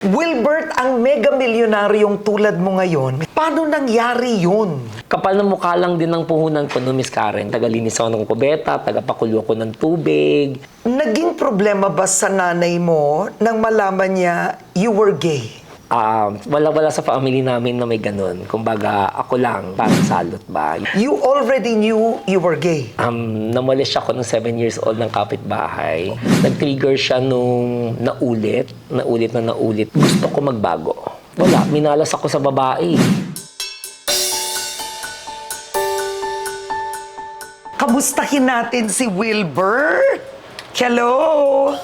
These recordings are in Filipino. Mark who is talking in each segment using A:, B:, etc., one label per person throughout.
A: Wilbert, ang mega-milyonaryong tulad mo ngayon, paano nangyari yun?
B: Kapal na mukha lang din ng puhunan ko no, Miss Karen. Tagalinis ako ng kubeta, tagapakulo ko ng tubig.
A: Naging problema ba sa nanay mo nang malaman niya you were gay?
B: Wala sa family namin na may ganun. Kumbaga, ako lang, parang salot ba?
A: You already knew you were gay?
B: Namolesh ako nung 7 years old ng kapitbahay. Nag-trigger siya nung naulit. Gusto ko magbago. Wala, minalas ako sa babae.
A: Kamustahin natin si Wilbert. Hello!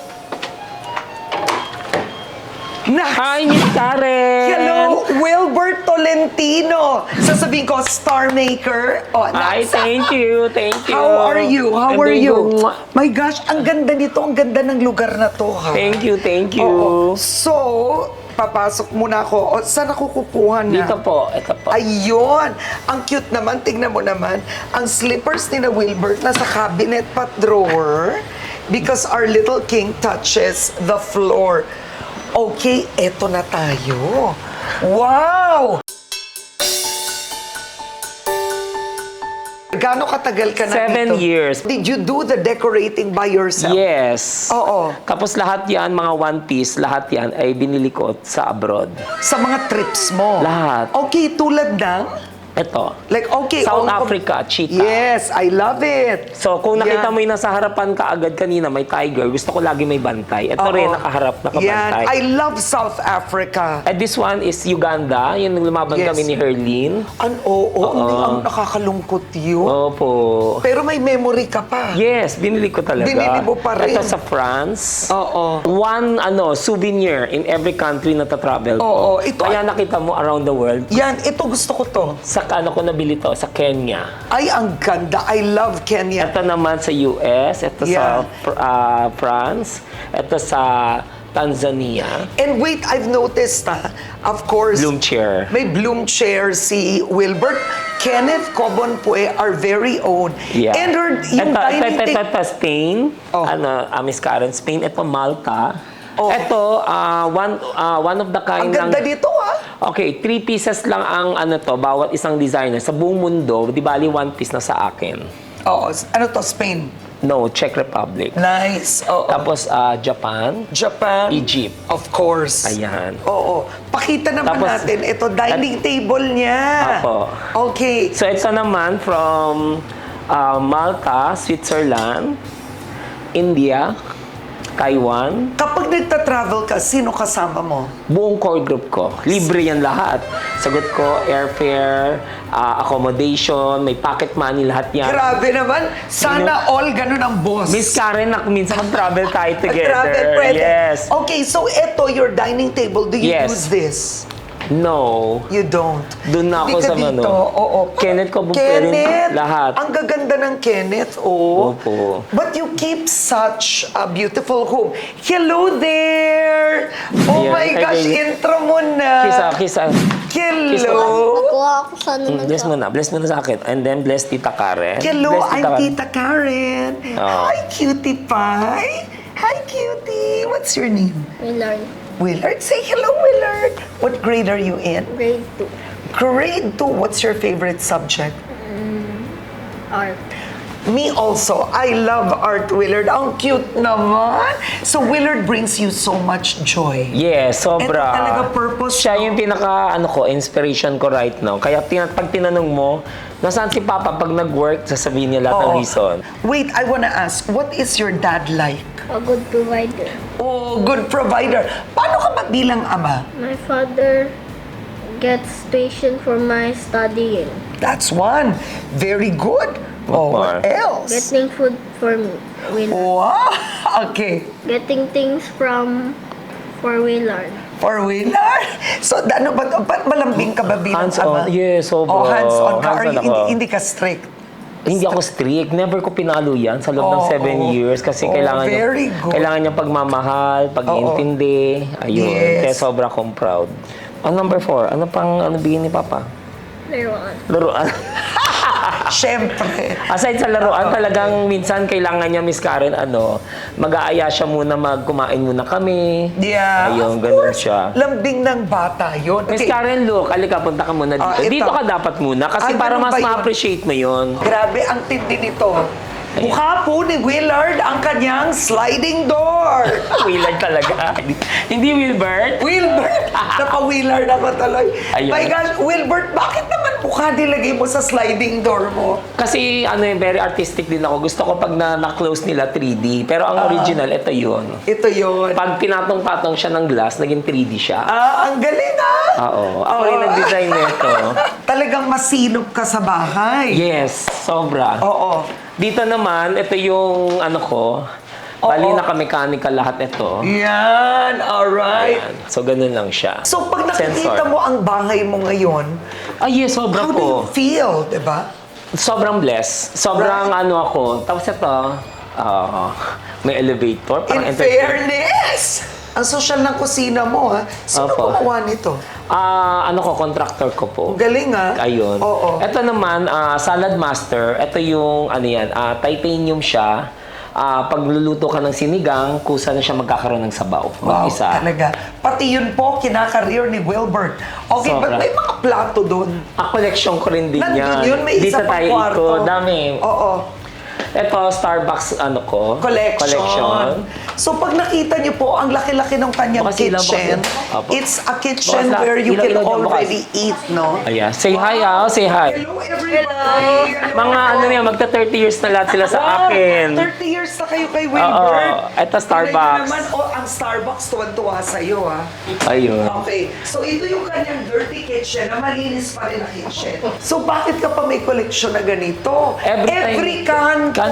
B: Hi, Miss Karen!
A: Hello, Wilbert Tolentino. Sasabihin ko, star maker. Oh,
B: Hi, thank you.
A: How are you?
B: I'm doing good.
A: My gosh, ang ganda nito. Ang ganda ng lugar na to, ha?
B: Thank you.
A: Oo. So, papasok muna ako. O, saan ako kukuha na?
B: Dito po, ito po.
A: Ayun! Ang cute naman. Tignan mo naman. Ang slippers ni na Wilbert nasa cabinet pat drawer because our little king touches the floor. Okay, eto na tayo. Wow! Gaano katagal ka na
B: 7
A: dito?
B: years.
A: Did you do the decorating by yourself?
B: Yes.
A: Oo.
B: Tapos lahat yan, mga one piece, lahat yan ay binili ko sa abroad.
A: Sa mga trips mo?
B: Lahat.
A: Okay, tulad ng?
B: Ito.
A: Like, okay.
B: South
A: all of-
B: Africa, cheetah.
A: Yes, I love it.
B: So, kung nakita
A: Yan.
B: mo yung nasa harapan ka agad kanina, may tiger, gusto ko lagi may bantay. Ito
A: Oo.
B: rin, nakaharap,
A: Yan,
B: nakabantay.
A: I love South Africa.
B: And this one is Uganda. Yung lumaban
A: Yes.
B: kami ni Herlene.
A: Hindi, ang nakakalungkot yun.
B: Opo.
A: Pero may memory ka pa.
B: Yes, binili ko talaga.
A: Binili mo pa rin.
B: Ito sa France.
A: Oo.
B: One souvenir in every country na ta-travel ko.
A: Oo, ito
B: Kaya nakita mo around the world.
A: Yan, ito gusto ko to.
B: Sa ko nabili to, sa Kenya.
A: Ay, ang ganda. I love Kenya.
B: Ito naman sa US, ito
A: Yeah.
B: sa France, ito sa Tanzania.
A: And wait, I've noticed of course,
B: Bloom chair.
A: may bloom chair si Wilbert. Kenneth Cobonpue, our very own.
B: Yeah.
A: And yung dining table.
B: Ito, Spain.
A: Oh.
B: Miss Karen, Spain. Ito, Malta.
A: Oh.
B: Ito, one of the kind
A: Ang ganda
B: ng...
A: dito,
B: Okay, 3 pieces lang ang bawat isang designer. Sa buong mundo, di bali 1 piece na sa akin.
A: Oo. Ano to, Spain?
B: No, Czech Republic.
A: Nice. Oo.
B: Tapos, Japan.
A: Japan.
B: Egypt.
A: Of course.
B: Ayan.
A: Oo. Pakita naman
B: Tapos,
A: natin. Ito, dining table niya.
B: Apo.
A: Okay.
B: So, ito naman from Malta, Switzerland, India, Taiwan.
A: Kapag nagta-travel ka, sino kasama mo?
B: Buong core group ko. Libre yan lahat. Sagot ko, airfare, accommodation, may pocket money, lahat yan.
A: Grabe naman. Sana all ganun ang boss.
B: Miss Karen, minsan mag-travel tayo together.
A: Travel, pwede.
B: Yes.
A: Okay, so ito, your dining table, do you
B: Yes.
A: use this?
B: No.
A: You don't.
B: Doon na ako
A: Hindi ka
B: sa
A: dito. Oo.
B: Kenneth ko
A: Kenneth,
B: lahat.
A: ang gaganda ng Kenneth, oh.
B: Opo.
A: But you keep such a beautiful home. Hello there! Oh
B: Ayan,
A: my gosh,
B: okay.
A: intro mo na.
B: Kiss.
A: Hello!
C: Nakuha ako sa
B: Bless mo na sa akin. And then bless Tita Karen.
A: Hello,
B: Bless
A: I'm
B: Karen.
A: Tita Karen.
B: Oh.
A: Hi, cutie pie. Hi, cutie. What's your name?
C: Willard,
A: Willard. Say hello, Willard. What grade are you in?
C: grade 2,
A: Grade 2. What's your favorite subject?
C: art.
A: Me also. I love art, Willard. Ang cute naman. So, Willard brings you so much joy.
B: Yes, sobra.
A: Ito talaga purpose,
B: Siya
A: no?
B: yung inspiration ko right now. Kaya pag tinanong mo, nasaan si Papa pag nag-work, sasabihin niya lahat ng
A: Oo.
B: reason.
A: Wait, I wanna ask, what is your dad like?
C: A good provider.
A: Oh, good provider. Paano ka ba bilang ama?
C: My father gets tuition for my studying.
A: That's one. Very good. Oh, what
B: more?
A: else?
C: Getting food for me.
A: Wow. Okay.
C: Getting things for Willard.
A: Four-wheeler? So, ano ba, ba't malambing ka ba bilang ama?
B: Hands-on. Yes, sobra.
A: Oh, hands-on ka.
B: Hands-on
A: Hindi,
B: ako.
A: hindi ka strict.
B: Hindi ako strict. Never ko pinalo yan sa loob ng
A: Oo.
B: 7 years kasi
A: Oo, very good.
B: kailangan niya pagmamahal, pag-iintindi. Ayun.
A: Yes.
B: Kaya sobra akong proud. Number 4, ano bigyan ni Papa?
C: Laruan.
B: Laruan.
A: Siyempre.
B: Aside sa laruan, talagang minsan kailangan niya, Miss Karen, mag-aaya siya muna, kumain muna kami.
A: Yeah,
B: Ayun,
A: of
B: ganun
A: course.
B: siya.
A: Lambing ng bata yun.
B: Miss
A: Okay.
B: Karen, look, alika, punta ka muna dito.
A: Ito.
B: Dito ka dapat muna kasi para
A: Ganun
B: mas
A: ba yun?
B: ma-appreciate mo yun.
A: Grabe, ang tindi nito. Mukha po ni Willard ang kanyang sliding door.
B: Willard talaga. Hindi Wilbert.
A: Wilbert! Napa-Willard ako tuloy.
B: Ayun.
A: My gosh, Wilbert, bakit naman mukha nilagay mo sa sliding door mo?
B: Kasi very artistic din ako. Gusto ko pag na-close nila 3D. Pero ang original, ito yun.
A: Ito yun.
B: Pag pinatong-patong siya ng glass, naging 3D siya.
A: Ang galing
B: Oo. Ako yung nag-design nito.
A: Talagang masinop ka sa bahay.
B: Yes, sobra.
A: Oo.
B: Dito naman, ito yung bali
A: Oo.
B: naka-mechanical lahat ito.
A: Yan, alright.
B: Ayan. So, ganun lang siya.
A: So, pag nakikita
B: Sensor.
A: mo ang bahay mo ngayon,
B: Yes, sobra
A: how do you
B: po.
A: feel, di ba?
B: Sobrang blessed. Sobrang
A: Right.
B: ako. Tapos ito, may elevator.
A: In
B: Parang
A: fairness, ang social ng kusina mo, ha? Sino
B: Opo.
A: gumawa nito?
B: Contractor ko po.
A: Ang galing, ha?
B: Ayun.
A: Oo.
B: Ito naman, Salad Master. Ito yung, titanium siya. Pag luluto ka ng sinigang, kusa na siya magkakaroon ng sabaw.
A: Wow,
B: Mag-isa.
A: talaga. Pati yun po, kinakareer ni Wilbert. Okay,
B: Sobra.
A: but may mga plato doon.
B: Collection ko rin din
A: Nandun
B: yan.
A: yun, may
B: Dito
A: isa pang
B: tayo
A: kwarto.
B: ikot. Dami.
A: Oo.
B: Ito, Starbucks, ko.
A: Collection. So, pag nakita niyo po, ang laki-laki ng kanyang
B: Bukas ilaw,
A: kitchen,
B: bukas. Opo.
A: it's a kitchen
B: Bukas na.
A: where you
B: Ilaw,
A: can
B: ilaw dyan,
A: already eat, no?
B: Ayan. Say hi, say hi.
A: Hello, everybody!
B: Mga magta 30 years na lahat sila sa akin.
A: 30 years na kayo kay Wilbert.
B: Oo. Ito, Starbucks.
A: Tingnan nyo naman, ang Starbucks, tuwan-tuwa sa'yo, ha?
B: Ayun.
A: Okay, so ito yung kanyang dirty kitchen na malinis pa rin ang kitchen. So bakit ka pa may koleksyon na ganito? Every country.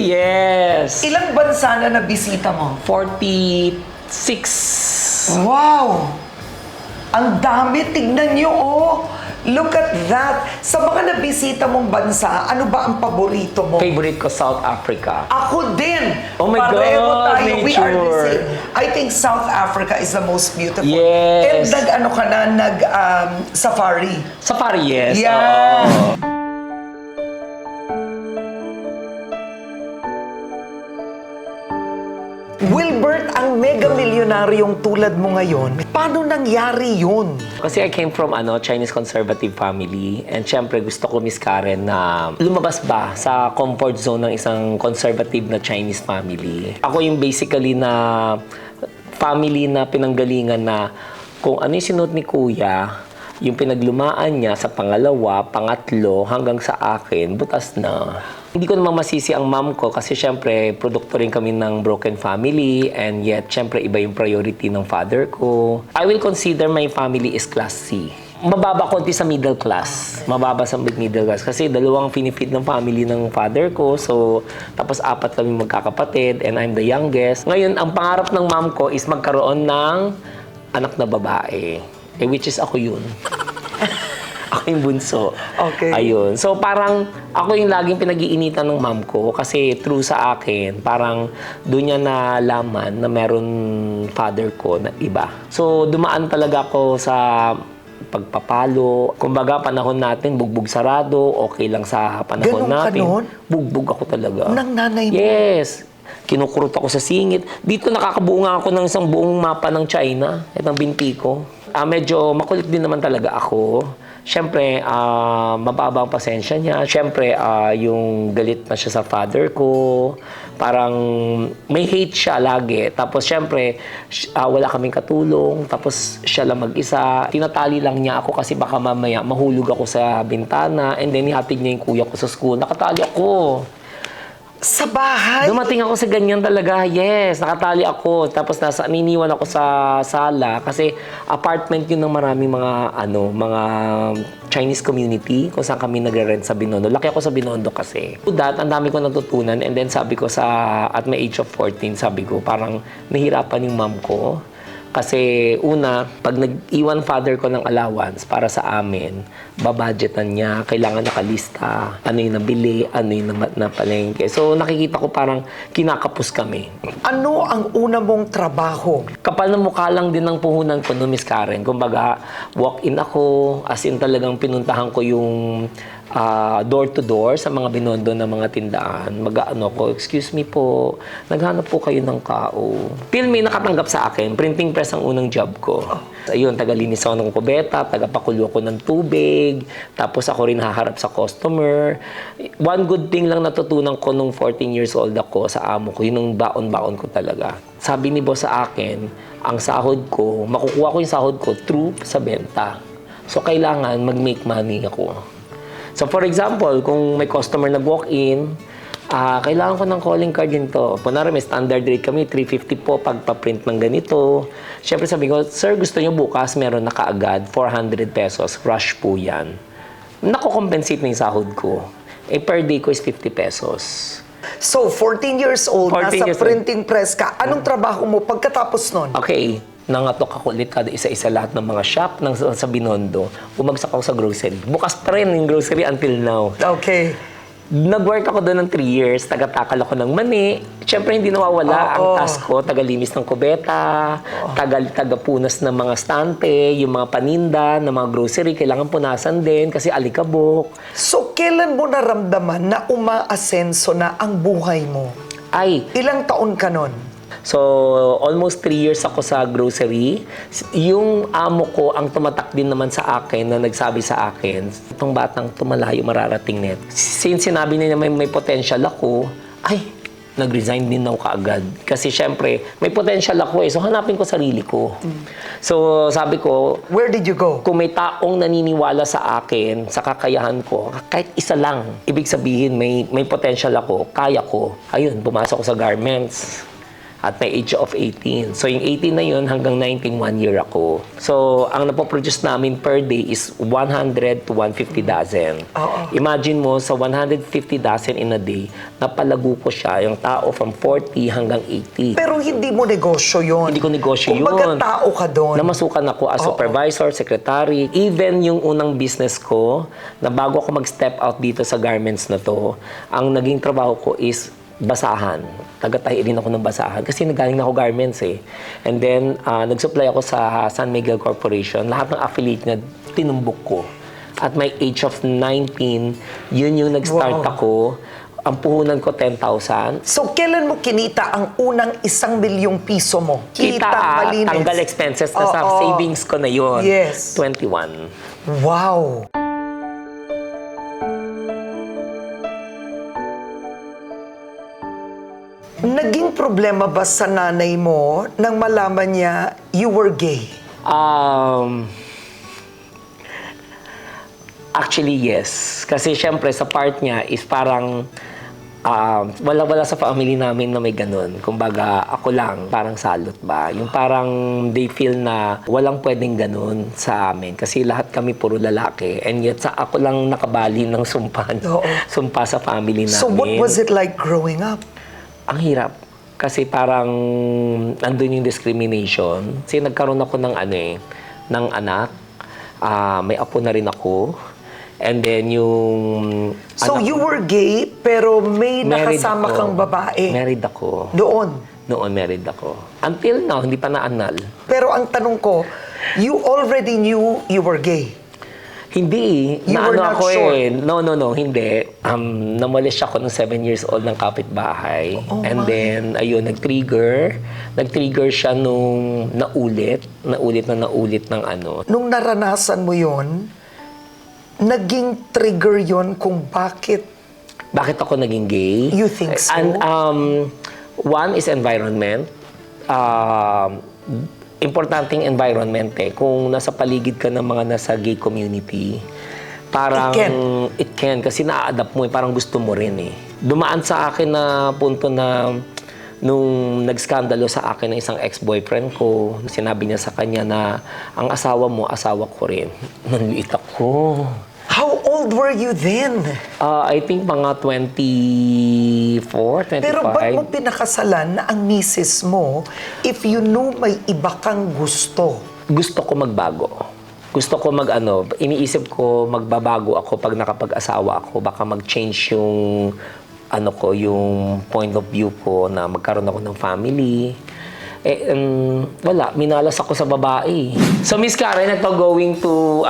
B: Yes.
A: Ilang bansa na nabisita mo?
B: 46.
A: Wow! Ang dami, tignan nyo, oh! Look at that! Sa mga nabisita mong bansa, ano ba ang paborito mo?
B: Favorite ko, South Africa.
A: Ako din!
B: Oh my
A: Pareho
B: God,
A: tayo. We are the
B: nature.
A: same. I think South Africa is the most beautiful.
B: Yes.
A: And nag-ano ka na, safari.
B: Safari, yes.
A: Yeah.
B: Oo.
A: Wilbert, ang mega-milyonaryong tulad mo ngayon, paano nangyari yun?
B: Kasi I came from Chinese conservative family, and syempre gusto ko, Miss Karen, na lumabas ba sa comfort zone ng isang conservative na Chinese family. Ako yung basically na family na pinanggalingan na kung ano yung sinuot ni Kuya, yung pinaglumaan niya sa pangalawa, pangatlo, hanggang sa akin, butas na. Hindi ko naman masisi ang mom ko kasi syempre, produkto rin kami ng broken family, and yet, syempre, iba yung priority ng father ko. I will consider my family is class C. Mababa konti sa middle class. Mababa sa middle class. Kasi dalawang finifeed ng family ng father ko. So, tapos 4 kami magkakapatid, and I'm the youngest. Ngayon, ang pangarap ng mom ko is magkaroon ng anak na babae. Which is ako yun. Ako yung bunso.
A: Okay.
B: Ayun. So parang ako yung laging pinag-iinitan ng mom ko kasi true sa akin, parang doon niya nalaman na meron father ko na iba. So dumaan talaga ako sa pagpapalo. Kumbaga, panahon natin, bugbog sarado, okay lang sa panahon
A: Ganun ka
B: natin.
A: nun?
B: Bugbog ako talaga.
A: Ng nanay mo?
B: Yes. Kinukurot ako sa singit. Dito nakakabuo nga ako ng isang buong mapa ng China. Itong binti ko. Medyo makulit din naman talaga ako. Siyempre, mababa ang pasensya niya. Siyempre, yung galit na siya sa father ko. Parang may hate siya lagi. Tapos, siyempre, wala kaming katulong. Tapos, siya lang mag-isa. Tinatali lang niya ako kasi baka mamaya mahulog ako sa bintana. And then, ihatid niya yung kuya ko sa school. Nakatali ako.
A: Sa bahay?
B: Dumating ako sa ganyan talaga, yes. Nakatali ako. Tapos niniwan ako sa sala kasi apartment yun ng maraming mga Chinese community kung saan kami nagre-rent sa Binondo. Laki ako sa Binondo kasi. To that, ang dami ko natutunan, and then sabi ko at my age of 14, sabi ko parang nahirapan yung mom ko. Kasi una, pag nag-iwan father ko ng allowance para sa amin, babudgetan niya, kailangan nakalista, ano yung nabili, ano yung napalengke. So nakikita ko parang kinakapos kami.
A: Ano ang una mong trabaho?
B: Kapal na mukha lang din ng puhunan ko no, Miss Karen. Kumbaga, walk-in ako, as in talagang pinuntahan ko yung door to door sa mga binondo ng mga tindahan. Mag-ano ko, excuse me po, naghanap po kayo ng kao. Till may nakatanggap sa akin, printing press ang unang job ko. Ayun, tagalinis ako ng kubeta, tagapakulo ako ng tubig, tapos ako rin haharap sa customer. One good thing lang natutunan ko nung 14 years old ako sa amo ko, yun yung baon-baon ko talaga. Sabi ni boss sa akin, ang sahod ko, makukuha ko yung sahod ko through sa benta. So, kailangan mag-make money ako. So, for example, kung may customer nag-walk-in, kailangan ko ng calling card ganito. Kunwari, may standard rate kami, 350 po pagpa-print ng ganito. Siyempre sabi ko, sir, gusto nyo bukas, meron na kaagad, 400 pesos, rush po yan. Nako-compensate na yung sahod ko. Per day ko is 50 pesos.
A: So, 14 years old,
B: 14
A: nasa
B: years old.
A: printing press ka. Anong trabaho mo pagkatapos nun?
B: Okay, nangatok ako ulit kada isa-isa lahat ng mga shop sa Binondo. Umagsak ako sa grocery. Bukas pa rin yung grocery until now.
A: Okay.
B: Nag-work ako doon ng 3 years. Taga-takal ako ng mani. Siyempre, hindi nawawala ang task ko. Taga-limis ng kubeta, taga-punas ng mga stante, yung mga paninda, ng mga grocery. Kailangan punasan din kasi alikabok.
A: So, kailan mo naramdaman na umaasenso na ang buhay mo?
B: Ay,
A: Ilang taon ka nun?
B: so, almost 3 years ako sa grocery. Yung amo ko ang tumatak din naman sa akin na nagsabi sa akin, itong batang tumalayo mararating net. Since sinabi niya may potential ako, ay, nag-resign din ako kaagad. Kasi syempre, may potential ako so hanapin ko sarili ko. So, sabi ko,
A: Where did you go?
B: kung may taong naniniwala sa akin, sa kakayahan ko, kahit isa lang, ibig sabihin may potential ako, kaya ko. Ayun, pumasok ko sa garments at may age of 18. So, yung 18 na yun, hanggang 19, 1 year ako. So, ang napoproduce namin per day is 100 to 150 dozen. Imagine mo, sa 150 dozen in a day, napalago ko siya, yung tao from 40 hanggang 80.
A: Pero hindi mo negosyo yun.
B: Hindi ko negosyo
A: Kumbaga
B: yun.
A: tao ka doon.
B: Namasukan ako as supervisor, secretary. Even yung unang business ko, na bago ako mag-step out dito sa garments na to, ang naging trabaho ko is basahan. Taga-tahi rin ako ng basahan kasi nagaling na ako garments eh. And then, nag-supply ako sa San Miguel Corporation. Lahat ng affiliate na tinumbok ko. At my age of 19, yun yung nag-start
A: Wow.
B: ako. Ang puhunan ko 10,000.
A: So, kailan mo kinita ang unang 1 milyong piso mo?
B: Kita,
A: malinis.
B: tanggal expenses na sa
A: Oo.
B: savings ko na yun.
A: Yes.
B: 21.
A: Wow! Naging problema ba sa nanay mo nang malaman niya you were gay?
B: Actually, yes. Kasi syempre, sa part niya is parang wala-wala sa family namin na may ganun. Kumbaga, ako lang, parang salot ba? Yung parang they feel na walang pwedeng ganun sa amin. Kasi lahat kami puro lalaki. And yet, ako lang nakabali ng sumpa.
A: Oo.
B: Sumpa sa family namin.
A: So, what was it like growing up?
B: Ang hirap. Kasi parang nandun yung discrimination. Kasi nagkaroon ako ng ng anak. May apo na rin ako. And then yung...
A: So,
B: anak-
A: you were gay, pero may
B: Married
A: nakasama
B: ako.
A: kang babae.
B: Married ako.
A: Doon.
B: Noon married ako. Until now, hindi pa na-annul.
A: Pero ang tanong ko, you already knew you were gay.
B: Hindi.
A: You were not
B: ako
A: sure?
B: No, hindi. Namoles ako ng 7 years old ng kapitbahay.
A: Oh
B: And
A: my.
B: then, ayun, nag-trigger. Nag-trigger siya nung naulit ng
A: Nung naranasan mo yon, naging trigger yon kung bakit
B: Bakit ako naging gay?
A: You think so?
B: And one is environment. Importanteng environment kung nasa paligid ka ng mga nasa gay community, parang it can kasi na-adapt mo parang gusto mo rin Dumaan sa akin na punto na nung nagskandalo sa akin ng isang ex-boyfriend ko, sinabi niya sa kanya na ang asawa mo, asawa ko rin. Nanliit ako.
A: How old were you then?
B: I think mga 24, 25.
A: Pero ba't mo pinakasalan na ang misis mo if you knew may iba kang gusto?
B: Gusto ko magbago. Gusto ko iniisip ko magbabago ako pag nakapag-asawa ako. Baka mag-change yung yung point of view ko na magkaroon ako ng family. Wala, minalas ako sa babae. So, Miss Karen, ito going to,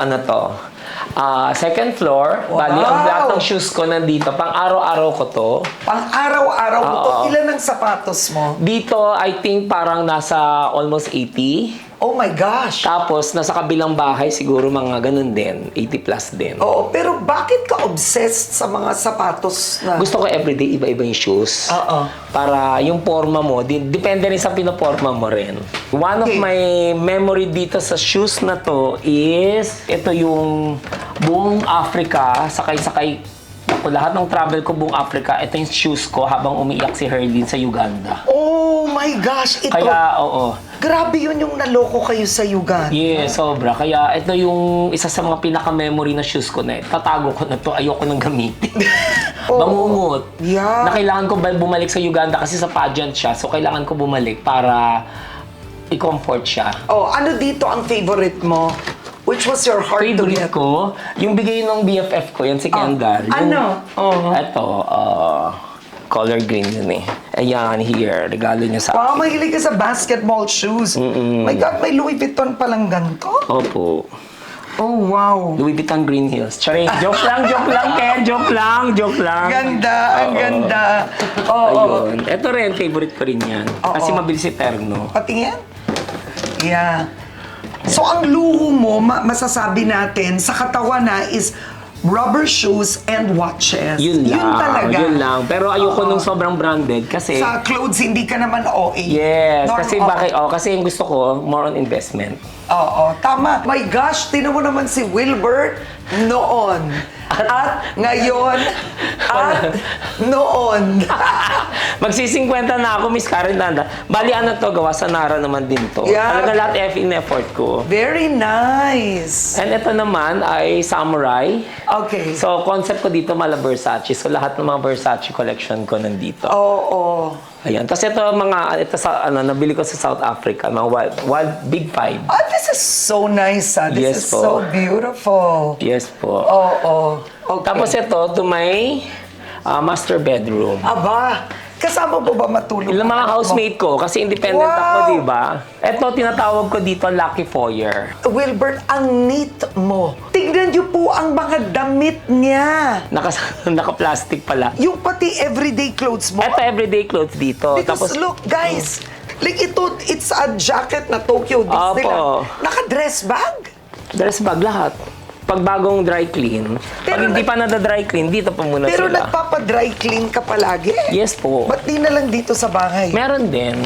B: Second floor.
A: Wow.
B: Bali, ang lahat ng shoes ko nandito. Pang araw-araw ko to.
A: Pang araw-araw mo to,
B: Oo.
A: ilan ang sapatos mo?
B: Dito, I think parang nasa almost 80.
A: Oh my gosh!
B: Tapos, nasa kabilang bahay, siguro mga ganun din. 80 plus din.
A: Oo, pero bakit ka obsessed sa mga sapatos na...
B: Gusto ko everyday iba-iba yung shoes.
A: Oo.
B: Para yung forma mo, depende rin sa pinaporma mo rin. One of
A: Okay.
B: my memory dito sa shoes na to is, ito yung buong Africa, sakay-sakay. Ako, lahat ng travel ko buong Africa, ito yung shoes ko habang umiiyak si Herlin sa Uganda.
A: Oh my gosh! Ito,
B: Kaya, oo.
A: grabe yun yung naloko kayo sa Uganda.
B: Yeah, sobra. Kaya ito yung isa sa mga pinaka-memory na shoes ko na tatago ko na to, ayoko nang gamitin.
A: Oo.
B: Bangungot.
A: Yeah.
B: Na kailangan ko bumalik sa Uganda kasi sa pageant siya. So kailangan ko bumalik para i-comfort siya.
A: Oh, ano dito ang favorite mo? Which was your heart to
B: Favorite
A: get?
B: ko, yung bigay ng BFF ko, yan si Kendall. Yung,
A: ano? Oh.
B: Ito, color green yun eh. Ayan, here, regalo niya sa
A: Wow, mahilig ka sa basketball shoes. My God, may Louis Vuitton palang ganito.
B: Opo.
A: Oh, wow.
B: Louis Vuitton Green Hills. Charing, joke lang, Ken. Joke lang.
A: Ganda, ang
B: Oo.
A: ganda. Oo.
B: Ayun. Ito rin, favorite ko rin yan. Kasi mabilis iterno.
A: Patingin? Yeah. So, ang luho mo, masasabi natin, sa katawan na is rubber shoes and watches.
B: Yun lang.
A: talaga.
B: Yun lang. Pero ayoko nung sobrang branded kasi...
A: Sa clothes, hindi ka naman OA.
B: Yes,
A: Norm-
B: kasi
A: oo.
B: bakit? Kasi yung gusto ko, more on investment.
A: Oo, tama. My gosh, tinan mo naman si Wilbert noon. At ngayon, at noon.
B: Magsi-50 na ako, Miss Karen Danda. Bali, ano to, gawa sa Nara naman din to.
A: Yeah.
B: Talaga lahat effort ko.
A: Very nice.
B: And ito naman ay Samurai.
A: Okay.
B: So, concept ko dito, mala Versace. So, lahat ng mga Versace collection ko nandito.
A: Oo.
B: Ayan. Tapos ito sa, nabili ko sa South Africa, mga wild Big Five.
A: Ah, this is so nice, ah. This
B: Yes
A: is
B: po.
A: so beautiful.
B: Yes po.
A: Oo. Okay.
B: Tapos ito, to my master bedroom.
A: Aba, kasama mo ba matulog?
B: Yung mga housemate ko, kasi independent
A: Wow!
B: ako, di ba? Ito, tinatawag ko dito, Lucky Foyer.
A: Wilbert, ang neat mo. Tignan niyo po ang mga damit niya.
B: Naka-plastic pala.
A: Yung pati everyday clothes mo.
B: Ito, everyday clothes dito.
A: Because look, guys, like it's a jacket na Tokyo Disney
B: Opo.
A: lang. Naka-dress bag.
B: Dress bag, lahat. Pag bagong dry clean. Pag
A: Pero
B: hindi pa nada-dry clean, dito pa muna
A: Pero
B: sila.
A: nagpapa-dry clean ka palagi.
B: Yes po.
A: Ba't di na lang dito sa bahay?
B: Meron din.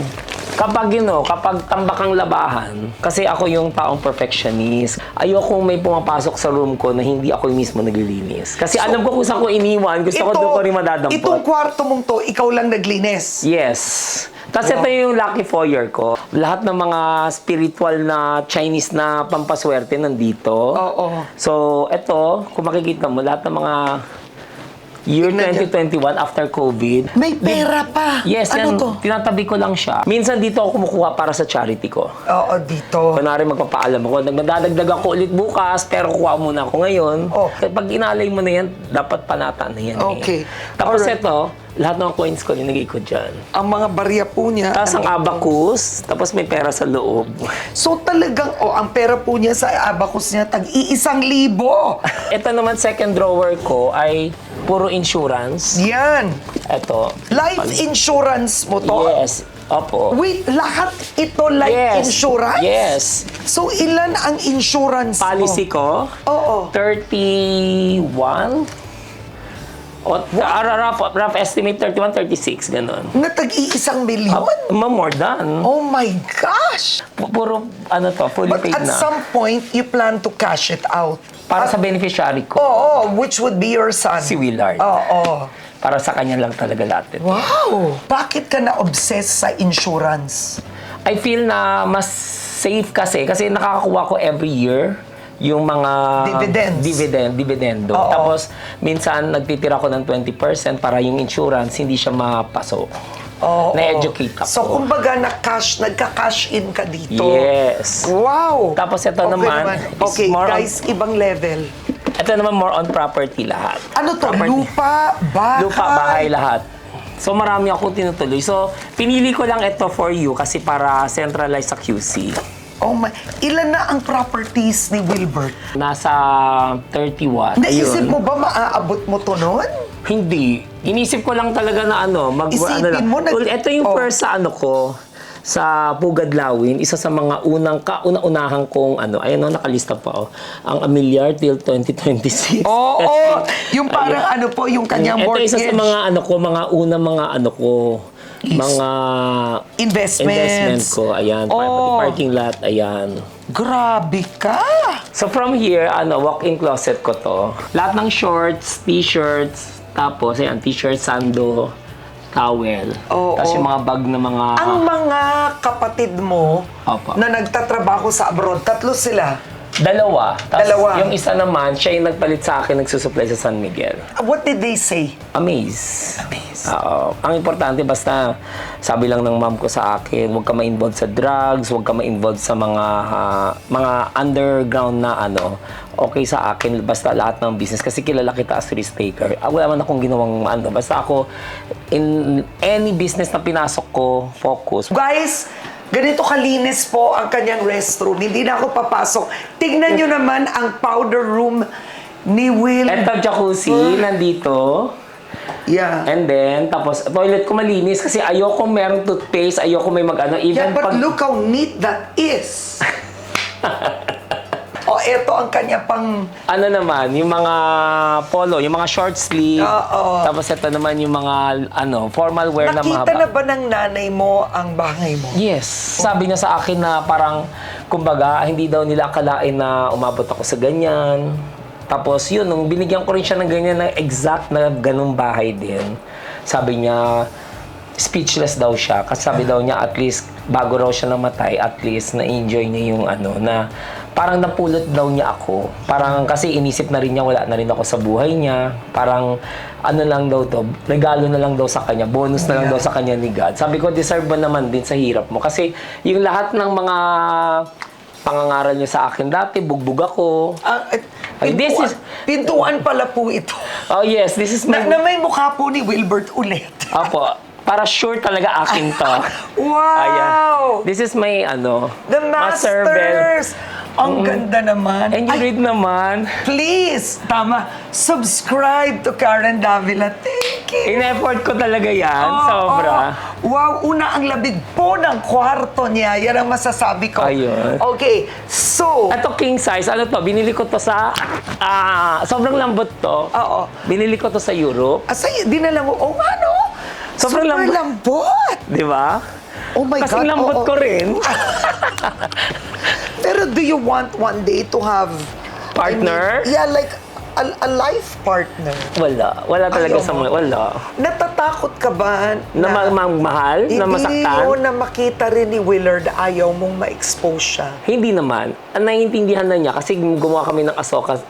B: Kapag kapag tambakang labahan, kasi ako yung taong perfectionist, ayoko may pumapasok sa room ko na hindi ako yung mismo naglilinis. Kasi alam ko kung saan ko iniwan, gusto ko doon ko rin madadampot.
A: Itong kwarto mong to, ikaw lang naglinis.
B: Yes. Tapos ito yung lucky foyer ko. Lahat ng mga spiritual na Chinese na pampaswerte nandito.
A: Oo.
B: So, ito, kung makikita mo, lahat ng mga year
A: Tignan niya.
B: 2021 after COVID.
A: May pera pa.
B: Yes,
A: ano
B: yan,
A: to?
B: tinatabi ko lang siya. Minsan dito ako kumukuha para sa charity ko.
A: Oo, dito.
B: Kunwari magpapaalam ako, nagdadagdag ako ulit bukas, pero kuha muna ako ngayon.
A: Oh.
B: Pag inalay mo na yan, dapat panata na yan.
A: Okay.
B: Tapos
A: Alright.
B: ito, lahat ng coins ko nilagay ko dyan.
A: Ang mga barya po niya.
B: Tapos ang abacus, tapos may pera sa loob.
A: So talagang, ang pera po niya sa abacus niya, tag-1,000.
B: Ito naman second drawer ko ay puro insurance.
A: Yan.
B: Ito.
A: Life insurance mo to?
B: Yes. Opo.
A: Wait, lahat ito life
B: Yes.
A: insurance?
B: Yes.
A: So ilan ang insurance
B: Policy
A: mo?
B: ko,
A: Oo.
B: 31. O, rough estimate, 31, 36, ganun.
A: Na tag-1,000,000?
B: More than.
A: Oh my gosh!
B: Puro, fully
A: But
B: paid
A: at
B: na.
A: some point, you plan to cash it out.
B: Para sa beneficiary ko,
A: Oo, which would be your son.
B: si Willard.
A: Oo.
B: Para sa kanya lang talaga lahat.
A: Wow! Bakit ka na-obsess sa insurance?
B: I feel na mas safe kasi nakakakuha ko every year yung mga
A: Dividends.
B: dividendo.
A: Oo.
B: Tapos minsan nagtitira ko ng 20% para yung insurance hindi siya mapasok.
A: Oo.
B: Na-educate ako.
A: So, kumbaga, nagka-cash in ka dito.
B: Yes.
A: Wow!
B: Tapos ito naman is
A: Okay,
B: more on-
A: guys, ibang level.
B: Ito naman more on property lahat.
A: Ano to?
B: Property.
A: Lupa, bahay?
B: Lupa, bahay, lahat. So marami akong tinutuloy. So pinili ko lang ito for you kasi para centralize sa QC.
A: Oh my, ilan na ang properties ni Wilbert?
B: Nasa 31.
A: Naisip mo ba maaabot mo to nun?
B: Hindi. Inisip ko lang talaga na
A: Isipin
B: lang.
A: mo,
B: Well, ito yung
A: oh.
B: first sa ko, sa Pugadlawin, isa sa mga kauna-unahang kong ayan nakalista pa ang Amilyar till 2026.
A: Oo, yung parang yung kanyang
B: Ito
A: mortgage.
B: isa sa mga mga mga
A: Investments.
B: ko, ayan,
A: Oh.
B: parking lot, ayan.
A: Grabe ka!
B: So from here, walk-in closet ko to. Lahat ng shorts, t-shirts, tapos ayan, t-shirt, sando, towel.
A: Oo.
B: Tapos yung mga bag na mga...
A: Ang mga kapatid mo
B: Opo.
A: na nagtatrabaho sa abroad, 3 sila.
B: Dalawa. Tapos
A: Dalawa.
B: yung isa naman, siya yung nagpalit sa akin, nagsusupply sa San Miguel.
A: What did they say?
B: Amaze. Oo. Ang importante, basta sabi lang ng mom ko sa akin, huwag ka ma-involve sa drugs, huwag ka ma-involve sa mga underground na okay sa akin, basta lahat ng business. Kasi kilala kita as risk taker. Wala man akong ginawang basta ako, in any business na pinasok ko, focus.
A: Guys, ganito kalinis po ang kanyang restroom. Hindi na ako papasok. Tignan nyo naman ang powder room ni Will.
B: Ito, jacuzzi, nandito.
A: Yeah.
B: And then, tapos, toilet ko malinis kasi ayoko merong toothpaste, ayoko may
A: Yeah, but look how neat that is. Eto ang kanya pang...
B: yung mga polo, yung mga short sleeve.
A: Oo.
B: Tapos ito naman yung mga formal wear na mahaba.
A: Nakita na ba ng nanay mo ang bahay mo?
B: Yes. Sabi niya sa akin na parang, kumbaga, hindi daw nila akalain na umabot ako sa ganyan. Tapos yun, nung binigyan ko rin siya ng ganyan na exact na ganung bahay din, sabi niya, speechless daw siya. Kasi sabi daw niya, at least, bago raw siya namatay, at least, na-enjoy niya yung na parang napulot daw niya ako. Parang kasi inisip na rin niya, wala na rin ako sa buhay niya. Parang lang daw to, regalo na lang daw sa kanya, bonus na lang daw sa kanya ni God. Sabi ko, deserve mo naman din sa hirap mo. Kasi yung lahat ng mga pangangaral niya sa akin dati, bugbog ako.
A: Pintuan pala po ito.
B: Oh yes, this is my...
A: Na may mukha po ni Wilbert ulit.
B: Opo, para sure talaga akin to.
A: Wow!
B: Ayan. This is my
A: The
B: master bed.
A: Masters! Ang ganda naman.
B: And you read naman.
A: Please, tama, subscribe to Karen Davila. Thank you.
B: In-effort ko talaga yan,
A: Oo,
B: sobra.
A: oo. Wow, una ang labig po ng kwarto niya. Yan ang masasabi ko.
B: Ayun.
A: Okay, so...
B: Ito king size, binili ko to sa, sobrang lambot to.
A: Oo.
B: Binili ko to sa Europe.
A: Dinala mo,
B: Sobrang
A: super lambot.
B: Di ba?
A: Oh my
B: Kasing
A: God.
B: lambot ko rin.
A: Pero do you want one day to have...
B: Partner?
A: like a life partner?
B: Wala talaga
A: Ayaw
B: sa
A: mo?
B: mga, wala.
A: Natatakot ka ba
B: Na mahal? Na masaktan?
A: Hindi na makita rin ni Willard, ayaw mong ma-expose siya.
B: Hindi naman. Ang naiintindihan na niya kasi gumawa kami ng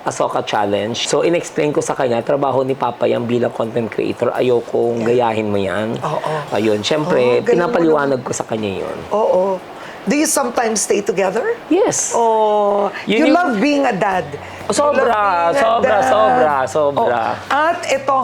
B: Asoka Challenge. So, in-explain ko sa kanya, trabaho ni Papa yan bilang content creator. Ayaw kong gayahin mo yan.
A: Oo.
B: Ayun, syempre,
A: Galing mo
B: pinapaliwanag ko sa kanya yun.
A: Oo. Do you sometimes stay together?
B: Yes.
A: Oh,
B: Yun
A: you
B: yung-
A: love being a dad.
B: Sobra,
A: You love being a
B: sobra,
A: dad.
B: sobra.
A: At ito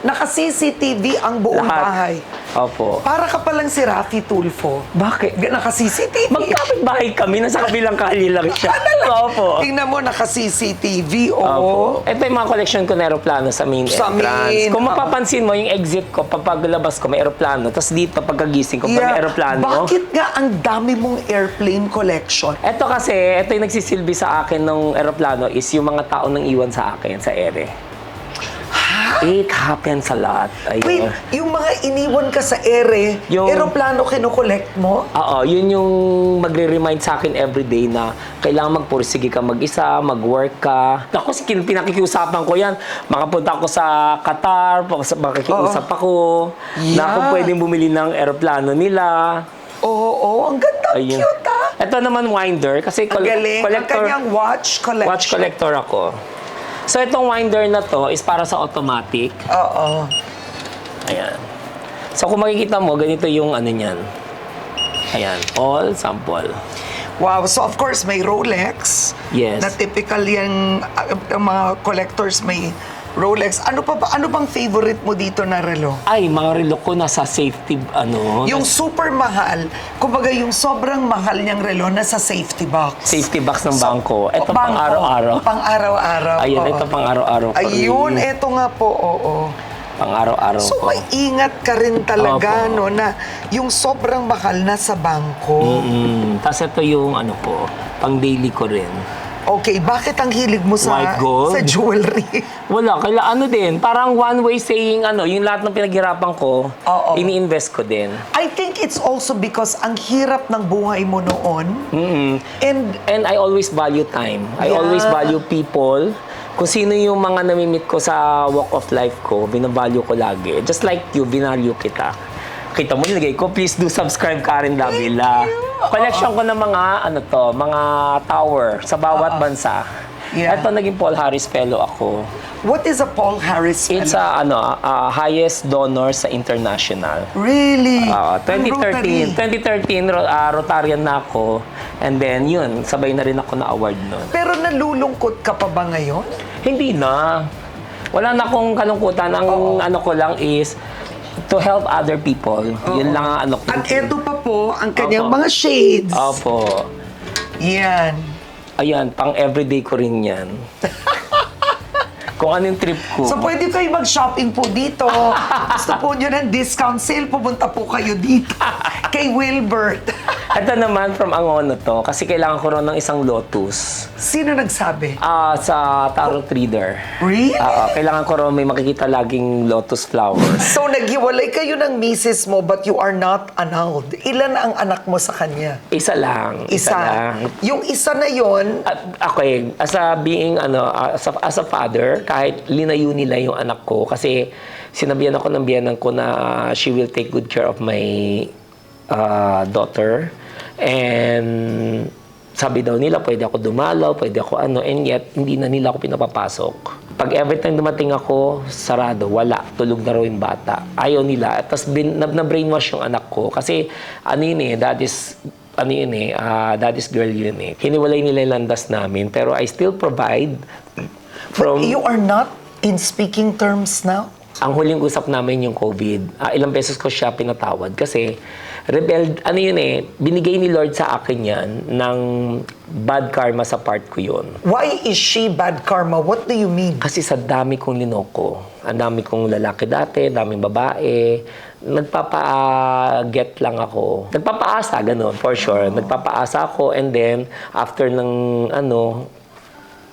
A: naka-CCTV ang buong
B: Lahat.
A: bahay.
B: Opo.
A: Para ka palang si Rafi Tulfo.
B: Bakit?
A: Naka-CCTV.
B: Magkapit bahay kami, nasa kabilang kalye lang siya. Opo.
A: Tingnan mo, naka-CCTV. Oo.
B: Opo. Ito yung mga collection ko na aeroplano sa main
A: Sa
B: entrance.
A: main,
B: Kung mapapansin mo, yung exit ko, paglabas ko, may aeroplano. Tapos dito, pagkagising ko, may aeroplano.
A: Bakit nga ang dami mong airplane collection?
B: Ito kasi, ito yung nagsisilbi sa akin ng aeroplano is yung mga tao nang iwan sa akin sa ere. It happens a lot. Ayun.
A: Wait, yung mga iniwan ka sa ere,
B: Yung-
A: aeroplano kinokollect mo?
B: Oo, yun yung magre-remind sa akin everyday na kailangan magpursige ka mag-isa, mag-work ka. Ako, pinakikiusapan ko yan. Makapunta ako sa Qatar, makikiusap ako, na
A: Yeah.
B: kung pwedeng bumili ng aeroplano nila.
A: Oo, ang ganda,
B: Ayun.
A: cute ah.
B: Ito naman winder, kasi
A: Ang galing, ang kanyang watch collection.
B: watch collector ako. So, itong winder na to is para sa automatic.
A: Oo.
B: Ayan. So, kung makikita mo, ganito yung niyan. Ayan, all sample.
A: Wow, so of course may Rolex.
B: Yes.
A: Na typical yung mga collectors may Rolex. Ano pa ba? Ano bang favorite mo dito na relo?
B: Ay, mga relo ko nasa safety,
A: Yung super mahal, kumbaga yung sobrang mahal niyang relo nasa safety box.
B: safety box ng bangko. Ito
A: Bangko.
B: pang araw-araw.
A: Pang araw-araw.
B: Ayun,
A: oo.
B: ito pang araw-araw ko
A: Ayun,
B: rin.
A: eto nga po, oo.
B: Pang araw-araw
A: So,
B: ko.
A: may ingat ka rin talaga,
B: Opo.
A: no, na yung sobrang mahal na sa bangko.
B: Tapos ito yung pang daily ko rin.
A: Okay, bakit ang hilig mo sa
B: White gold?
A: sa jewelry?
B: Wala, din. Parang one way saying, yung lahat ng pinaghirapan ko,
A: Oo.
B: ini-invest ko din.
A: I think it's also because ang hirap ng buhay mo noon. And
B: And I always value time. I
A: Yeah.
B: always value people. Kung sino yung mga namimit ko sa walk of life ko, binavalue ko lagi. Just like you, binalue kita. Kita mo, nilagay ko, please do subscribe Karen Davila. Collection ko ng mga tower sa bawat bansa.
A: Yeah.
B: Ito, naging Paul Harris Fellow ako.
A: what is a Paul Harris
B: It's
A: Fellow?
B: highest donor sa international.
A: Really?
B: 2013, Rotarian na ako. And then, yun, sabay na rin ako na award nun.
A: Pero nalulungkot ka pa ba ngayon?
B: Hindi na. Wala na akong kalungkutan. Ang ko lang is to help other people. Yun lang ang ko.
A: At eto pa po, ang kanyang
B: Opo.
A: mga shades.
B: Opo.
A: Yan.
B: Ayan, pang everyday ko rin yan. Kung anong trip ko.
A: So, pwede kayo mag-shopping po dito. Gusto po nyo ng discount sale, pupunta po kayo dito. Kay Wilbert.
B: Ito naman from Angono to, kasi kailangan ko rin ng isang lotus.
A: Sino nagsabi?
B: Sa tarot reader.
A: Really?
B: Kailangan ko rin may makikita laging lotus flowers.
A: So, naghiwalay kayo ng misis mo but you are not annulled. Ilan ang anak mo sa kanya?
B: Isa lang. Isa lang.
A: Yung isa na yon,
B: Okay, as a being, as a father, kahit linayo nila yung anak ko, kasi sinabihan ako ng biyanan ko na she will take good care of my daughter. And sabi daw nila, pwede ako dumalaw, pwede ako and yet, hindi na nila ako pinapapasok. Pag every time dumating ako, sarado, wala, tulog na raw yung bata. Ayaw nila. Tapos na-brainwash yung anak ko. Kasi, daddy's girl yun eh. Hiniwalay nila yung landas namin, pero I still provide
A: but you are not in speaking terms now?
B: Ang huling usap namin yung COVID. Ilang beses ko siya pinatawad kasi binigay ni Lord sa akin yan ng bad karma sa part ko yun.
A: Why is she bad karma? What do you mean?
B: Kasi sa dami kong linoko, ang dami kong lalaki dati, daming babae, nagpapa-get lang ako. Nagpapaasa, ganun, for sure. Nagpapaasa ako and then, after ng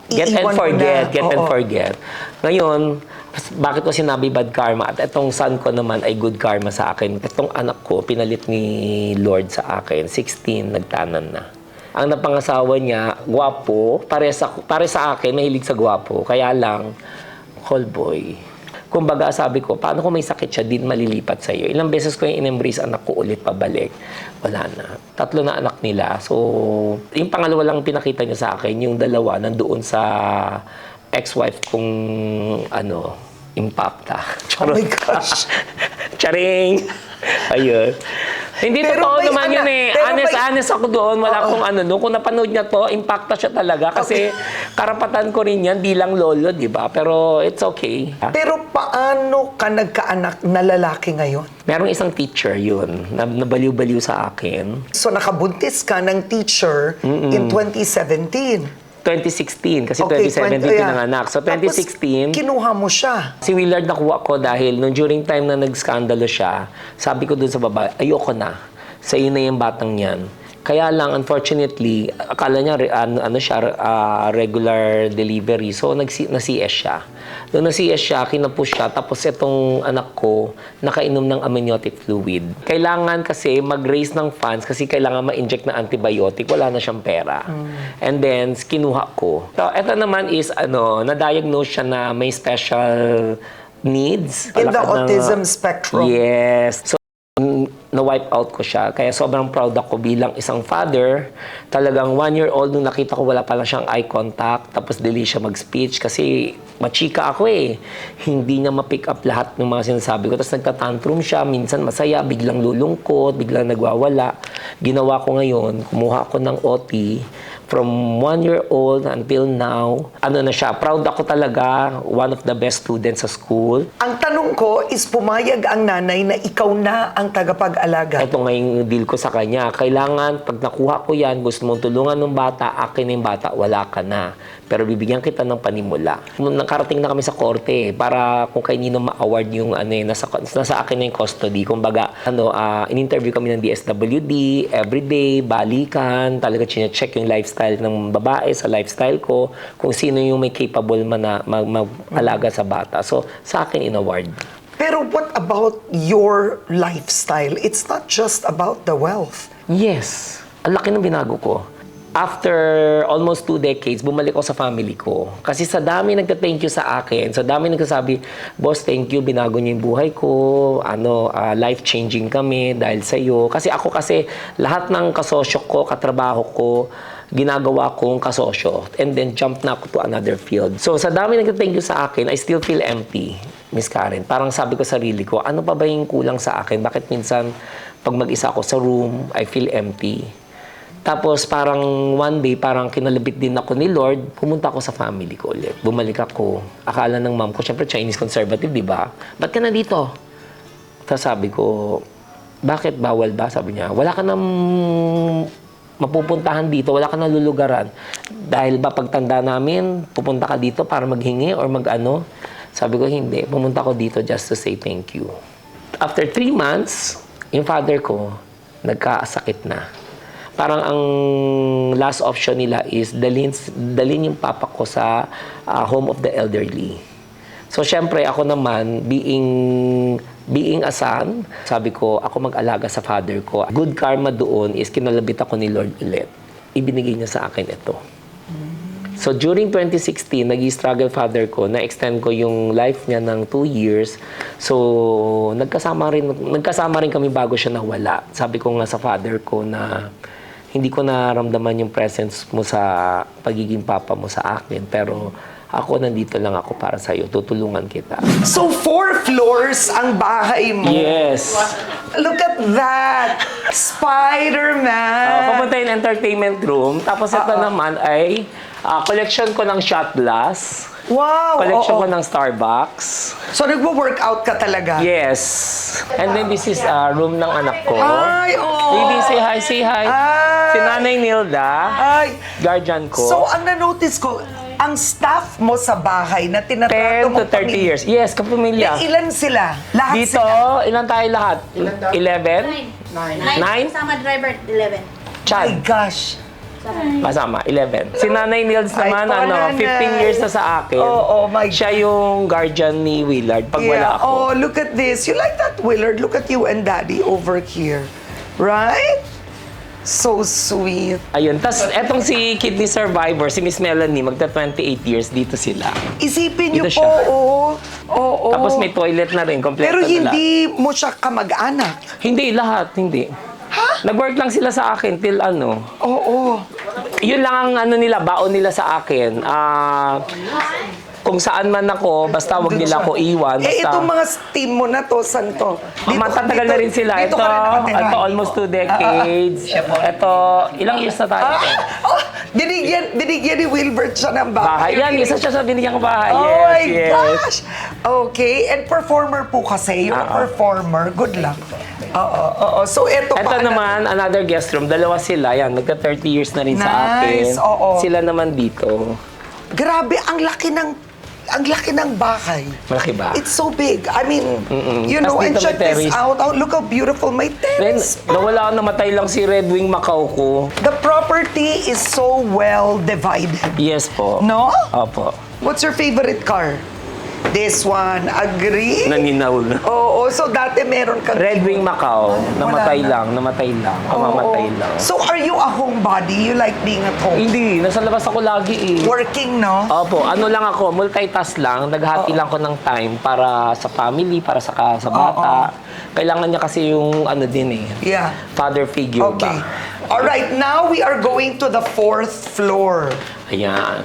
B: get and
A: Iiwan mo
B: forget,
A: na.
B: get and
A: Oo.
B: forget. Ngayon, bakit ko sinabi bad karma? At itong son ko naman ay good karma sa akin. Itong anak ko, pinalit ni Lord sa akin. 16, nagtanan na. Ang napangasawa niya, gwapo. Pare sa akin, mahilig sa gwapo. Kaya lang, call boy. Kumbaga, sabi ko, paano kung may sakit siya, din malilipat sa'yo? Ilang beses ko yung in-embrace anak ko ulit pabalik. Wala na. 3 na anak nila. So, yung pangalawa lang pinakita niya sa akin, yung dalawa nandoon sa ex-wife kong, impacta.
A: Oh my gosh.
B: Charing! Ayun. Hindi
A: Pero
B: totoo
A: may
B: naman
A: anak.
B: yun eh.
A: Pero may-
B: Honest ako doon. Wala
A: Oo.
B: akong doon. Kung napanood niya to, impacta siya talaga. Kasi karapatan ko rin yan, di lang lolo, di ba? Pero it's okay.
A: Pero paano ka nagkaanak na lalaki ngayon?
B: Merong isang teacher yun, na nabaliw-baliw sa akin.
A: So nakabuntis ka ng teacher in 2017.
B: 2016, kasi
A: Okay,
B: 2017
A: yeah.
B: pinanganak. So 2016,
A: Tapos, kinuha mo siya.
B: si Willard nakuha ko dahil nung during time na nag-skandalo siya, sabi ko dun sa babae, ayoko na. Sa iyo na yung batang yan. Kaya lang, unfortunately, akala niya regular delivery. So, na-CS siya. Nung na-CS siya, kinapush siya. Tapos itong anak ko, nakainom ng amniotic fluid. Kailangan kasi mag-raise ng funds kasi kailangan ma-inject na antibiotic. Wala na siyang pera. And then, kinuha ko. So, ito naman is, na-diagnose siya na may special needs.
A: In the
B: Palakad na-
A: autism spectrum.
B: Yes. So, na-wipe out ko siya. Kaya sobrang proud ako bilang isang father. Talagang 1-year-old nung nakita ko wala pala siyang eye contact. Tapos dili siya mag-speech kasi machika ako eh. Hindi niya ma-pick up lahat ng mga sinasabi ko. Tapos nagtatantrum siya. Minsan masaya, biglang lulungkot, biglang nagwawala. Ginawa ko ngayon, kumuha ako ng OT From 1 year old until now, ano na siya, proud ako talaga, one of the best students sa school.
A: Ang tanong ko is pumayag ang nanay na ikaw na ang tagapag-alaga.
B: Ito nga yung deal ko sa kanya. Kailangan, pag nakuha ko yan, gusto mong tulungan ng bata, akin na yung bata, wala ka na. Pero bibigyan kita ng panimula. Nakarating na kami sa korte para kung kanino ma-award yung nasa akin na yung custody. Kumbaga, in-interview kami ng DSWD, everyday, balikan, talaga check yung lifestyle ng babae sa lifestyle ko, kung sino yung may capable man na mag-alaga sa bata. So, sa akin in-award.
A: Pero what about your lifestyle? It's not just about the wealth.
B: Yes. Ang laki ng binago ko. After almost 2 decades, bumalik ako sa family ko. Kasi sa dami nagka-thank you sa akin, sa dami nagsasabi, boss, thank you, binago niyo yung buhay ko, life-changing kami dahil sa iyo. Kasi lahat ng kasosyo ko, katrabaho ko, ginagawa kong kasosyo. And then, jump na ako to another field. So, sa dami nagka-thank you sa akin, I still feel empty, Miss Karen. Parang sabi ko sa sarili ko, ano pa ba yung kulang sa akin? Bakit minsan, pag mag-isa ako sa room, I feel empty? Tapos parang one day, parang kinalabit din ako ni Lord, pumunta ako sa family ko ulit. Bumalik ako. Akala ng mom ko, syempre Chinese conservative, di ba? Ba't ka na dito? Tapos sabi ko, bakit bawal ba? Sabi niya, wala ka nang mapupuntahan dito, wala ka nang lulugaran. Dahil ba pagtanda namin, pupunta ka dito para maghingi or mag-ano? Sabi ko, hindi. Pumunta ko dito just to say thank you. After 3 months, yung father ko, nagkasakit na. Parang ang last option nila is dalhin yung papa ko sa home of the elderly. So, syempre, ako naman, being a son, sabi ko, ako mag-alaga sa father ko. Good karma doon is kinalabit ako ni Lord ulit. Ibinigay niya sa akin ito. So, during 2016, nag-struggle father ko, na-extend ko yung life niya ng 2 years. So, nagkasama rin kami bago siya nawala. Sabi ko nga sa father ko na hindi ko naramdaman yung presence mo sa pagiging papa mo sa akin. Pero ako, nandito lang ako para sa'yo. Tutulungan kita.
A: So, 4 floors ang bahay mo.
B: Yes.
A: Look at that! Spider-Man!
B: Papunta yung entertainment room. Tapos ito naman ay collection ko ng shot glass.
A: Wow!
B: Collection
A: oo.
B: ko ng Starbucks.
A: So, nagwo-workout ka talaga?
B: Yes. And then this is room ng anak ko.
A: Ay, oo!
B: Baby, say hi, say hi.
A: Ay!
B: Si Nanay Nilda,
A: Ay!
B: guardian ko.
A: So, ang na-notice ko, ang staff mo sa bahay na
B: 10
A: tinatrato mo
B: to 30 years. Yes, kapamilya.
A: Ilan sila? Lahat
B: Dito,
A: sila?
B: ilan tayo lahat? 11? 9?
D: Sama driver, 11.
A: My
B: Chad,
A: gosh!
B: kasama, 11. Si Nanay Nils
A: Ay,
B: naman,
A: po, Nanay.
B: 15 years na sa akin.
A: Oo, my
B: Siya yung guardian ni Willard pag wala ako.
A: Oh, look at this. You like that, Willard? Look at you and Daddy over here. Right? So sweet.
B: Ayun. Tapos, etong si kidney survivor, si Miss Melanie, magta 28 years, dito sila.
A: Isipin niyo
B: Dito
A: po,
B: siya.
A: oo.
B: Tapos may toilet na rin, kompleto
A: Pero
B: na
A: hindi mo siya kamag-anak.
B: Hindi, lahat, hindi.
A: Ha?
B: Nag-work lang sila sa akin till
A: Oo.
B: Yun lang ang baon nila sa akin. Kung saan man ako, basta wag nila ako iwan. Basta,
A: Itong mga team mo na to, saan to?
B: Matagal na rin sila.
A: Dito
B: Ito,
A: ka rin nakatira.
B: ito almost 2 decades. Ito, ilang years na tayo.
A: Oh, binigyan ni Wilbert siya ng bahay.
B: Bahay. Yan, isa siya sa binigyan ko bahay.
A: Oh
B: Yes,
A: my
B: yes.
A: gosh! Okay, and performer po kasi. You're a performer. Good luck. Oo. So, ito
B: Ito
A: pa.
B: naman, another guest room. Dalawa sila. Yan, magka 30 years na rin sa akin.
A: Nice, oo.
B: Sila naman dito.
A: Grabe, ang laki ng bahay.
B: Malaki ba?
A: It's so big. I mean, you
B: Tas
A: know, and
B: dito
A: check
B: may
A: this
B: terrace.
A: out. Oh, look how beautiful my
B: Then,
A: terrace.
B: nawala, namatay lang si Red Wing Macau ko.
A: The property is so well divided.
B: Yes po.
A: No?
B: Opo.
A: What's your favorite car? This one. Agree?
B: Naninaw na.
A: Oo, so dati meron kang...
B: Red Wing Macau, namatay
A: na.
B: lang, kamamatay
A: Oo.
B: lang.
A: So are you a homebody? You like being at home?
B: Hindi, nasa labas ako lagi eh.
A: Working, no?
B: Opo, ano lang ako, multitask lang, naghati lang ko ng time para sa family, para sa bata. Kailangan niya kasi yung din eh,
A: Yeah.
B: father figure
A: Okay.
B: ba?
A: Alright, now we are going to the 4th floor.
B: Ayan.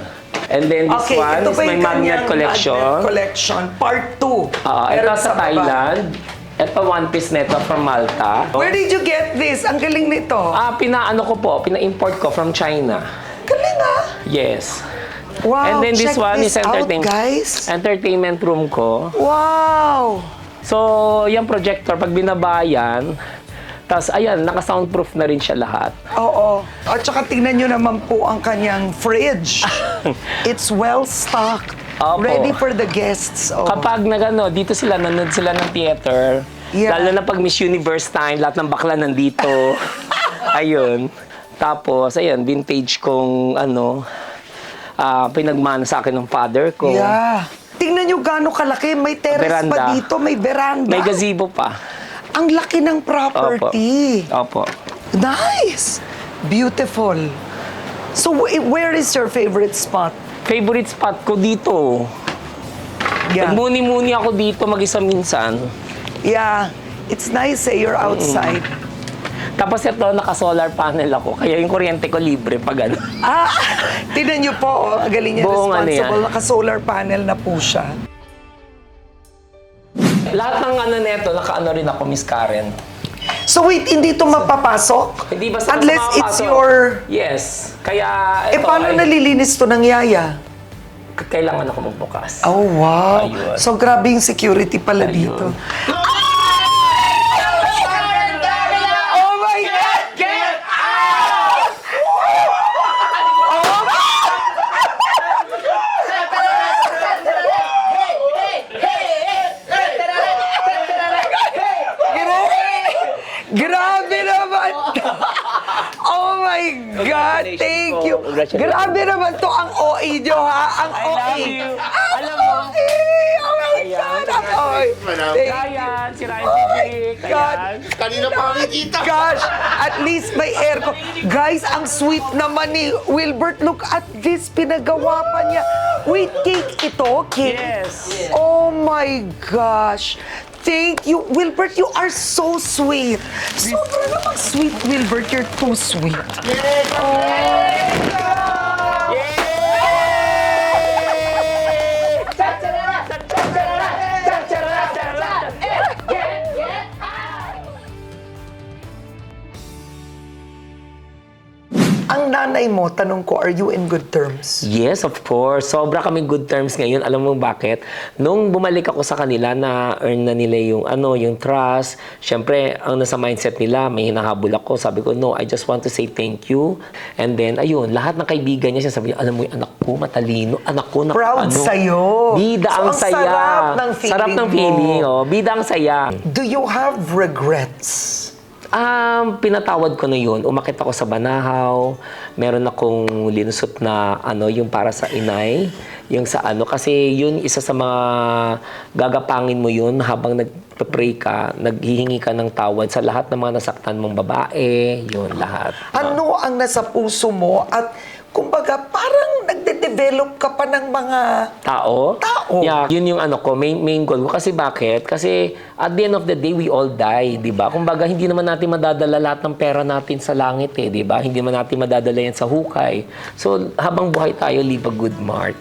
B: And then this
A: Okay,
B: one
A: ito
B: is
A: pa
B: my
A: yung
B: magnet
A: kanyang
B: collection.
A: magnet collection, part 2.
B: Ito sa Thailand. Ito one piece neto from Malta.
A: Where did you get this? Ang galing nito.
B: Pina-import ko from China.
A: Galing ah.
B: Yes.
A: Wow,
B: And then this
A: check
B: one
A: this
B: is
A: out, guys.
B: entertainment room ko.
A: Wow.
B: So, yung projector, pag binabayan, tapos ayan, naka-soundproof na rin siya lahat.
A: Oo. At saka tingnan nyo naman po ang kanyang fridge. It's well stocked.
B: Opo.
A: Ready for the guests. Oh.
B: Kapag dito sila, nanonood sila ng theater,
A: Yeah.
B: lalo na pag Miss Universe time, lahat ng bakla nandito. Ayun. Tapos, ayun, vintage kong pinagmana sa akin ng father ko.
A: Yeah. Tingnan nyo gaano kalaki. May terrace
B: Veranda.
A: pa dito. May veranda.
B: May gazebo pa.
A: Ang laki ng property.
B: Opo.
A: Nice. Beautiful. So, where is your favorite spot?
B: Favorite spot ko dito.
A: Yeah.
B: Nagmuni-muni ako dito mag-isa minsan.
A: Yeah. It's nice eh. You're outside.
B: Tapos ito, naka-solar panel ako. Kaya yung kuryente ko libre pag ano.
A: Ah, tignan niyo po, ang galing niya,
B: Buong
A: responsible.
B: yan.
A: Naka-solar panel na po siya.
B: Lahat ng neto, naka-ano rin ako, Miss Karen.
A: So wait, hindi ito mapapasok?
B: Hindi basta
A: Unless it's
B: makapasok.
A: your...
B: Yes. Kaya
A: Eh,
B: ito,
A: paano nalilinis to ng yaya?
B: kailangan ako magbukas.
A: Oh, wow.
B: Ayun.
A: So, grabe yung security pala
B: Ayun.
A: dito. Oh my God! Get out! Grabe naman! Oh my God! Thank you! Grabe naman to ang OA nyo, ha? Ang
B: I
A: OA!
B: love you.
A: Ang
B: Alam mo.
A: OA! Oh my God! Ang OA! Thank you!
B: Ayan, si Ryan
A: Oh my
B: Cedric.
A: God!
B: Ayan.
D: Kanina pa kami kita.
A: Gosh, at least may aircon. Guys, ang sweet naman ni Wilbert. Look at this, pinagawa pa niya. Wait, cake ito? Cake?
B: Yes.
A: Oh my gosh. Thank you. Wilbert, you are so sweet. Sobra namang sweet, Wilbert. You're too sweet. Ang nanay mo, tanong ko, are you in good terms?
B: Yes, of course. Sobra kami good terms ngayon. Alam mo bakit? Nung bumalik ako sa kanila na earn na nila yung yung trust, syempre, ang nasa mindset nila, may hinahabol ako. Sabi ko, no, I just want to say thank you. And then, ayun, lahat ng kaibigan niya, sabi niya, alam mo yung anak ko, matalino. Anak ko,
A: Proud sa'yo.
B: Bida
A: So,
B: ang
A: ang
B: saya.
A: sarap ng feeling
B: Sarap ng
A: mo.
B: feeling, oh. Bida ang saya.
A: Do you have regrets?
B: Pinatawad ko na yun. Umakit ako sa Banahaw. Meron akong linusot na yung para sa inay. Yung sa kasi yun, isa sa mga gagapangin mo yun habang nagpa-pray ka, naghihingi ka ng tawad sa lahat ng mga nasaktan mong babae. Yun, lahat.
A: Ano ang nasa puso mo at kumbaga parang nagde-develop ka pa ng mga
B: Tao?
A: Tao.
B: Yeah, yun yung main goal ko. Kasi bakit? Kasi at the end of the day, we all die, di ba? Kumbaga, hindi naman natin madadala lahat ng pera natin sa langit, di ba? Hindi naman natin madadala yan sa hukay. So, habang buhay tayo, leave a good mark.